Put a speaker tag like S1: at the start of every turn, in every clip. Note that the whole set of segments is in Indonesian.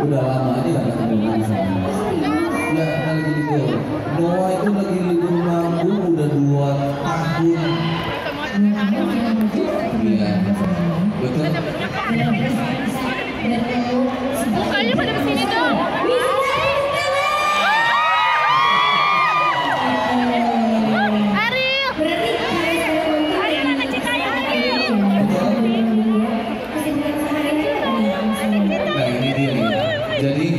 S1: udah lama aja nggak ketemu lagi sama Mas. Ya lagi libur. Noah itu lagi libur manggung udah 2 tahun. Iya, betul.
S2: Mukanya pada kesini dong. Ariel. Ariel anak citanya Ariel.
S1: Nah ini dia nih.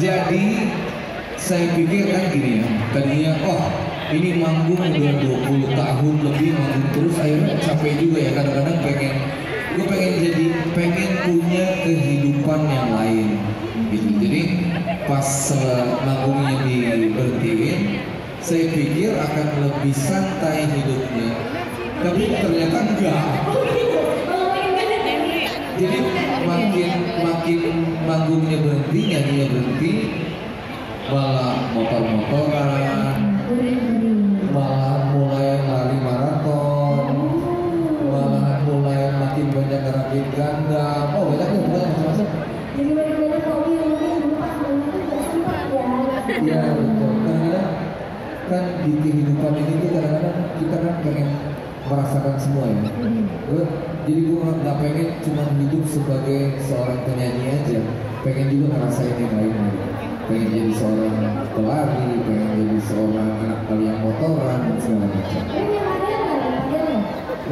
S1: Jadi saya pikir kan gini ya. Tadinya ini manggung udah 20 tahun lebih manggung terus, akhirnya capek juga ya, kadang-kadang gue pengen punya kehidupan yang lain gitu. Jadi pas manggungnya diberhentiin, saya pikir akan lebih santai hidupnya, tapi ternyata enggak. Jadi makin manggungnya berhenti, nyanyinya berhenti, malah motor-motoran, malah mulai lari maraton, malah mulai makin banyak ngerakit ganda. Banyak ya, bukan macam-macam.
S3: Jadi banyak hobi yang mungkin dulu pas banget tuh gak sempat ya.
S1: Iya betul. Kadang-kadang kan di kehidupan ini tuh kadang-kadang kita kan pengen merasakan semua ya. Jadi gue nggak pengen cuma hidup sebagai seorang penyanyi aja, pengen juga ngerasain yang lainnya. Pengen jadi seorang pelari, pengen jadi seorang anak yang motoran dan segala macam.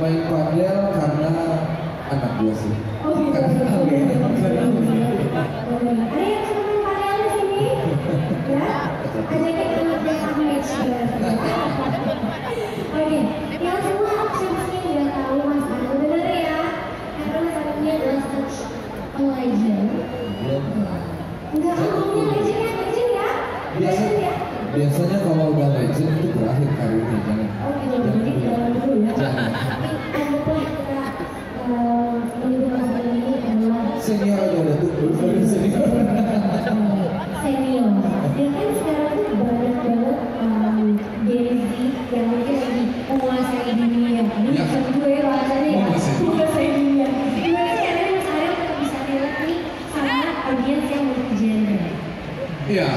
S1: Main padel karena anak gue sih.
S3: Oh gitu. Ada yang suka main padel di sini? Ya? Ajakin anak dia match. Oke, yang semua siapa sih yang udah tahu Mas Anang? Bener ya? Karena Mas Anangnya adalah such a legend. Enggak, ngomongnya legend ya?
S1: Biasanya kalau udah legend itu berakhir karirnya, jangan.
S3: Oh gitu, jadi jangan dulu ya. Anggaplah kita menyebut Mas Anang ini adalah
S1: Senior aja udah tuh, senior.
S3: senior. Ya kan sekarang tuh banyak banget Gen Z yang mungkin lagi menguasai dunia. Ini
S1: Ya.
S3: bukan gue bahasanya ya, menguasai dunia. Gimana sih caranya Mas Ariel tetap bisa relate nih sama audiens yang multi-genre?
S1: Iya,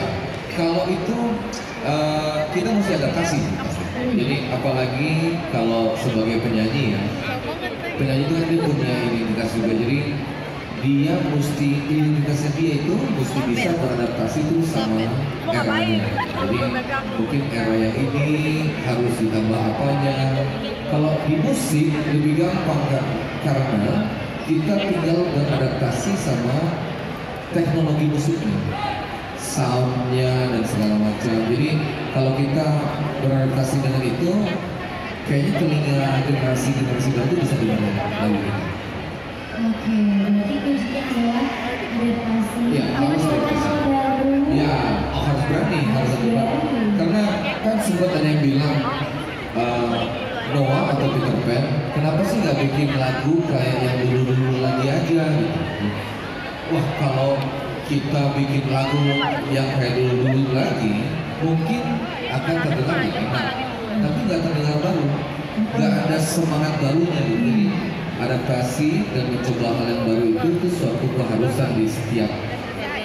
S1: kalau itu kita mesti adaptasi pasti. Jadi apalagi kalau sebagai penyanyi ya, penyanyi itu kan dia punya identitas juga. Jadi dia mesti, identitasnya dia itu mesti bisa beradaptasi tuh sama eranya. Jadi mungkin era yang ini harus ditambah apanya. Kalau di musik lebih gampang kan, karena kita tinggal beradaptasi sama teknologi musiknya, soundnya dan segala macam. Jadi kalau kita beradaptasi dengan itu, kayaknya telinga generasi baru bisa dibangun lagi.
S3: Oke, berarti kuncinya adalah adaptasi.
S1: Ya, harus adaptasi.
S3: baru.
S1: Ya, harus berani, harus berani. Karena kan sempat ada yang bilang Noah atau Peter Pan, kenapa sih nggak bikin lagu kayak yang dulu-dulu lagi aja gitu. Wah, kalau kita bikin lagu yang kayak dulu-dulu lagi, mungkin akan terdengar enak, tapi nggak terdengar baru, nggak ada semangat barunya gitu. Jadi adaptasi dan mencoba hal yang baru itu suatu keharusan di setiap.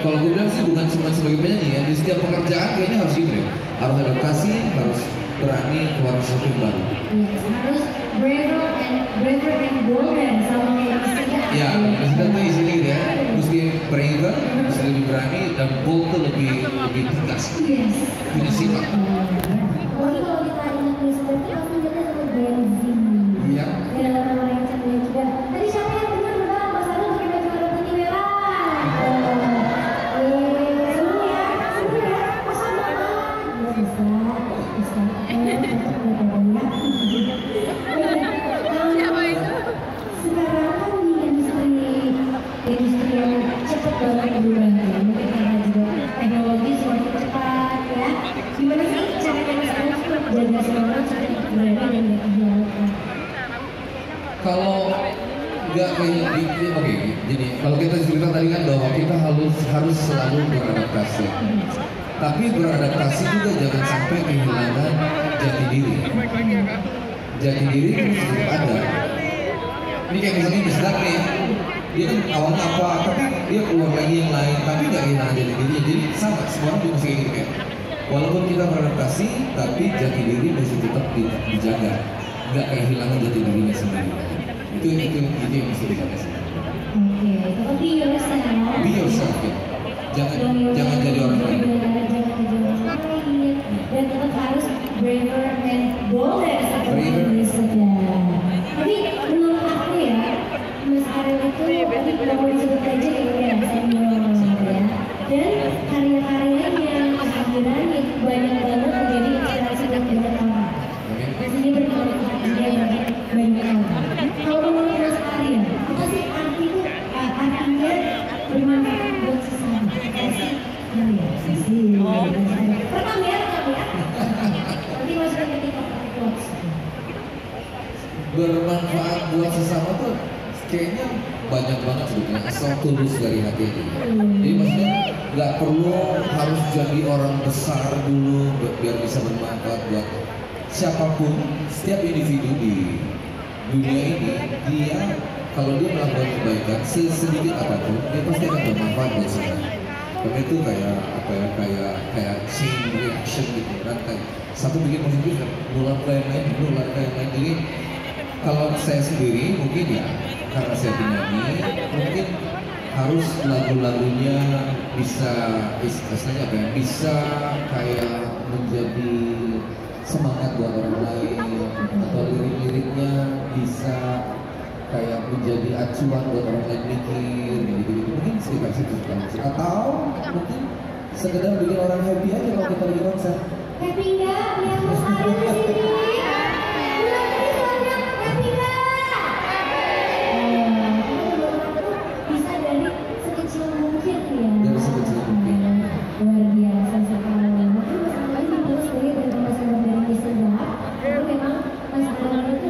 S1: Kalau gue bilang sih bukan cuma sebagai penyanyi ya, di setiap pekerjaan kayaknya harus gitu ya. Harus adaptasi, harus berani keluar sesuatu yang baru.
S3: Yes, harus braver and bolder sama kayak Rizky.
S1: Ya, Rizky tuh isinya gitu ya, mesti braver, mesti lebih berani, dan bold tuh lebih tegas.
S3: Yes.
S1: Punya sifat.
S3: Apalagi kalau kita ingat Rizky itu pasti kita sama Gen Z.
S1: Iya.
S3: Dan nama yang cantik juga. Tadi siapa yang dengar juga Mas Ariel pakai baju warna putih merah? Seru ya, masa banget. Ya bisa.
S2: Siapa itu?
S3: Sekarang kan di industri yang cepat banget berubahnya, mungkin karena juga teknologi semakin cepat ya. Gimana sih caranya Mas Ariel tetap jaga semangat supaya tetap berani dan nggak kehilangan?
S1: Kalau nggak kayak gitu, oke. Jadi kalau kita cerita tadi kan bahwa kita harus selalu beradaptasi. Tapi beradaptasi juga jangan sampai kehilangan jati diri. Jati diri itu tetap ada. Ini kayak misalnya di sedang nih, dia kan awalnya apa, tapi dia keluar lagi yang lain, tapi nggak kehilangan jati dirinya. Jadi sama, semua orang juga masih kayak gitu kan. Walaupun kita beradaptasi, tapi jati diri mesti tetap dijaga, nggak kehilangan jati dirinya sendiri. Itu yang mesti dijaga sih.
S3: Oke, tetap be yourself.
S1: Be yourself ya. Jangan jadi orang lain.
S3: Dan tetap harus braver and bolder seperti ini saja. Tapi menurut aku ya, Mas Ariel itu mau disebut aja ya senior ya. Dan karya-karyanya kehadirannya banyak banget menjadi inspirasi buat banyak orang. Mas ini bermanfaat dia banyak orang. Kalau menurut Mas Ariel, apa sih artinya bermanfaat buat sesama? Rekam ya. Nanti masukin ke TikTok.
S1: Bermanfaat buat sesama tuh kayaknya banyak banget sebetulnya, asal tulus dari hati itu. Jadi maksudnya nggak perlu harus jadi orang besar dulu biar bisa bermanfaat buat siapapun. Setiap individu di dunia ini, dia kalau dia melakukan kebaikan sedikit apapun, dia pasti akan bermanfaat buat semua. Karena itu kayak apa ya, kayak chain reaction gitu kan, kayak satu bikin positif nular ke yang lain. Jadi kalau saya sendiri mungkin ya karena saya penyanyi, mungkin harus lagu-lagunya bisa istilahnya apa ya, bisa kayak menjadi semangat buat orang lain, atau lirik-liriknya bisa kayak menjadi acuan buat orang lain mikir gitu. Mungkin sekitar situ atau mungkin sekedar bikin orang happy aja kalau kita lagi konser.
S3: Happy nggak? Lihat Mas Ariel di sini. Happy nggak? Bisa dari sekecil mungkin ya.
S1: Dari sekecil mungkin.
S3: Luar biasa sekali. Mungkin Mas Ariel dibalas dari pemasaran dari sebelah. Tapi memang Mas Ariel itu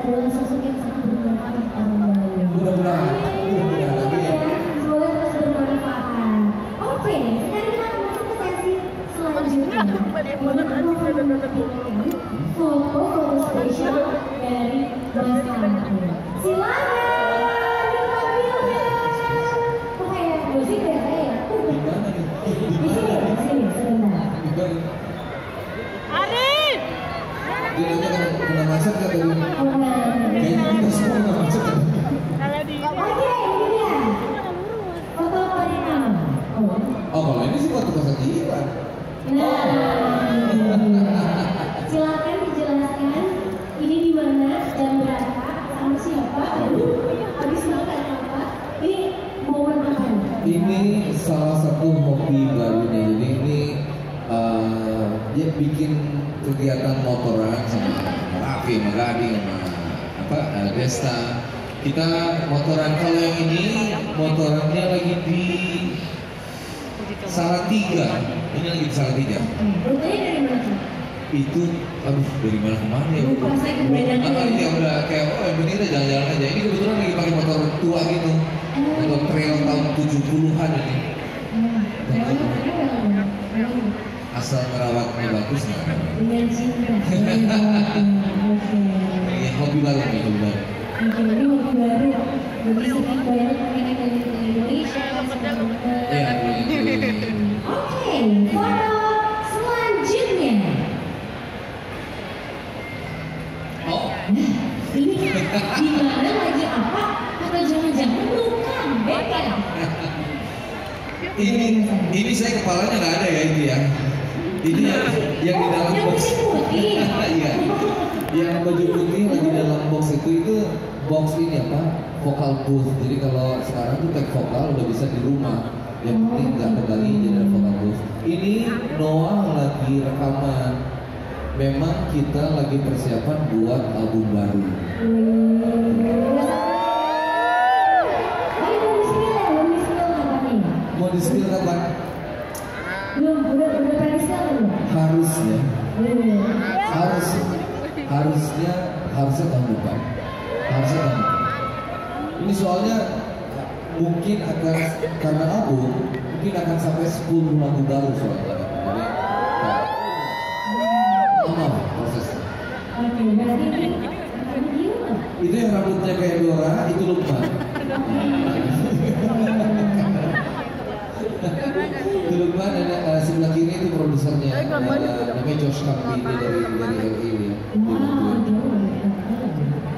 S3: adalah sosok yang sangat bermanfaat orang lain.
S1: Mudah-mudahan lagi ya.
S3: Semoga terus bermanfaat. Oke, sekarang kita akan masuk ke sesi selanjutnya. Foto spesial dari Mas Ariel. Silakan ditampilkan. Kok kayak musik ya saya?
S1: Gimana nih?
S3: Di sini sebentar.
S2: Arif!
S1: Dia nanya kena macet kan tadi? Kayaknya kita semua kena macet kan?
S3: Oke, ini dia. Foto pertama.
S1: Oh kalau ini sih waktu pas lagi Iwan.
S3: Silakan dijelaskan ini di mana, jam berapa, sama siapa, habis makan apa, ini momen apa?
S1: Ini salah satu hobi barunya. Jadi ini dia bikin kegiatan motoran sama Raffi, sama Gading, sama Desta. Kita motoran. Kalau yang ini motorannya lagi di Salatiga. Ini lagi di Salatiga.
S3: Rutenya dari mana?
S1: Itu, dari mana kemana ya?
S3: Lupa saya kebedaannya.
S1: Ya udah kayak yang penting kita jalan-jalan aja. Ini kebetulan lagi pakai motor tua gitu, motor trail tahun 70-an ini. Asal merawatnya bagus nggak?
S3: Dengan cinta.
S1: Ini hobi baru nih, hobi baru.
S3: Ini hobi baru. Jadi sering banyak pengen dari Indonesia.
S1: Iya,
S3: Oke, foto selanjutnya.
S1: oh,
S3: Ini di mana lagi apa? Atau jangan-jangan bukan bebek?
S1: ini saya kepalanya nggak ada ya itu ya. Ini yang di dalam
S3: yang
S1: box.
S3: putih.
S1: Iya, yang baju putih lagi dalam box itu box ini apa? Vokal booth. Jadi kalau sekarang tuh tag vokal udah bisa di rumah. Yang penting nggak kembali jadi ada vokal booth. Ini Noah lagi rekaman. Memang kita lagi persiapan buat album baru. Mau di spill kapan?
S3: Belum, udah pada siapa belum?
S1: Harusnya,
S3: Belum.
S1: harusnya tahun depan. Harusnya tahun depan. Ini soalnya mungkin akan karena album mungkin akan sampai 10 lagu baru soalnya. Jadi lama prosesnya.
S3: Oke, berarti ini akan video.
S1: Itu yang rambutnya kayak Dora itu Lukman. temannya namanya Josh Kampi dari LA ya.
S3: Wow, jauh.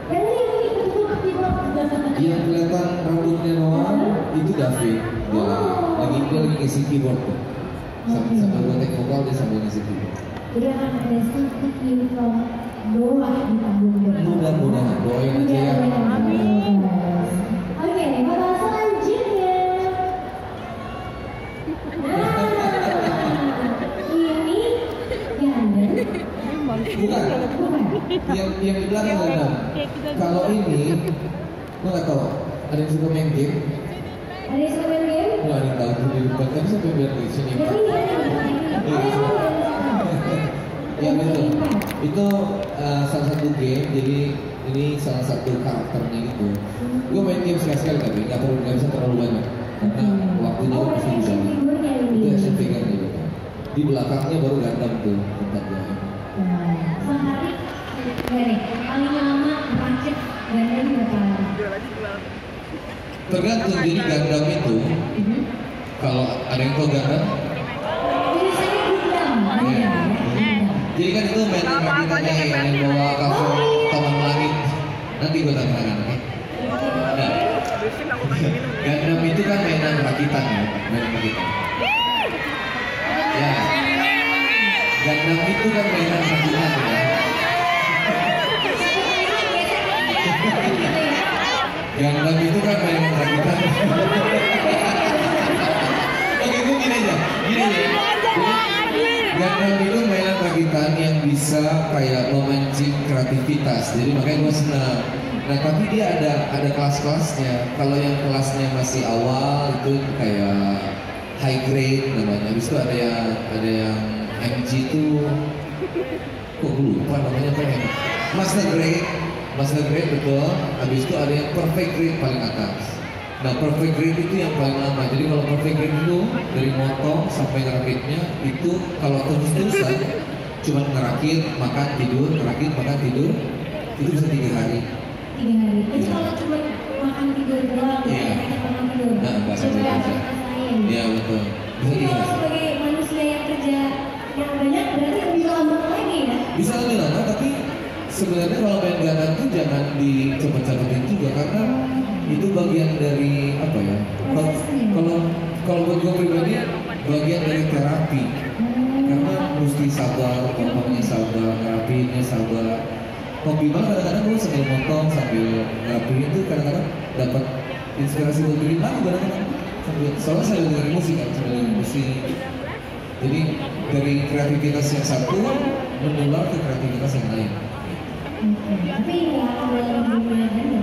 S3: Dan ini
S1: Yang kelihatan rambutnya doang itu David. Dia lagi ngisi keyboard tuh. Sambil gue take vokal dia sambil ngisi keyboard.
S3: Jadi akan ada sedikit uniform bawah di panggung depan.
S1: Mudah-mudahan doain aja ya.
S3: Oke, bakal selanjutnya. Ini gandeng.
S1: Bukan. Yang di belakang ada. Kalau ini, lo nggak tahu. Ada yang suka main game?
S3: Ada yang suka main game?
S1: Nggak ada yang tahu. Di depan tadi sampai biar di sini.
S3: Jadi
S1: Yang itu salah satu game. Jadi ini salah satu karakternya gitu. Gue main game sekali-sekali tapi nggak bisa terlalu banyak karena waktunya kan pasti bisa. Itu action figure gitu. Di belakangnya baru Gundam tuh tempatnya.
S3: Sehari, nih, paling lama merakit Gundam berapa lama?
S1: Tergantung, jadi Gundam itu kalau ada yang tahu Gundam,
S3: Tulisannya Gundam.
S1: jadi kan itu mainan rakitannya yang bawa kapsul taman langit. Nanti gue tanyakan, oke? Nah, Gundam itu kan mainan rakitan ya, mainan rakitan. Ya, Gundam itu kan mainan rakitan ya. Gundam itu kan mainan rakitan. Oke, gue gini aja. Gundam itu mainan rakitan yang bisa kayak memancing kreativitas. Jadi makanya gue senang. Nah, tapi dia ada kelas-kelasnya. Kalau yang kelasnya masih awal itu kayak high grade namanya. Habis itu ada yang MG itu kok gue lupa namanya apa ya? Master grade betul. Habis itu ada yang perfect grade paling atas. Nah, perfect grade itu yang paling lama. Jadi kalau perfect grade itu dari motong sampai ngerakitnya itu kalau terus-terusan cuma ngerakit, makan, tidur, ngerakit, makan, tidur itu bisa 3 hari.
S3: 3 hari. Itu kalau cuma makan tidur doang, makan tidur.
S1: Nah, nggak sampai kerja. Iya betul. Bisa
S3: Jadi kalau sebagai manusia yang kerja yang banyak berarti lebih lama lagi ya?
S1: Bisa lebih lama, tapi sebenarnya kalau main Gundam itu jangan dicepet-cepetin juga karena itu bagian dari apa ya? Kalau buat gue pribadi bagian dari terapi. Karena mesti sabar, ngomongnya sabar, ngerapiinnya sabar. Hobi banget kadang-kadang gue sambil motong, sambil ngerapiin itu kadang-kadang dapat inspirasi buat bikin lagu kadang-kadang. Soalnya saya dengerin musik kan, saya dengerin musik. Jadi dari kreativitas yang satu menular ke kreativitas yang lain.
S3: Tapi ya kalau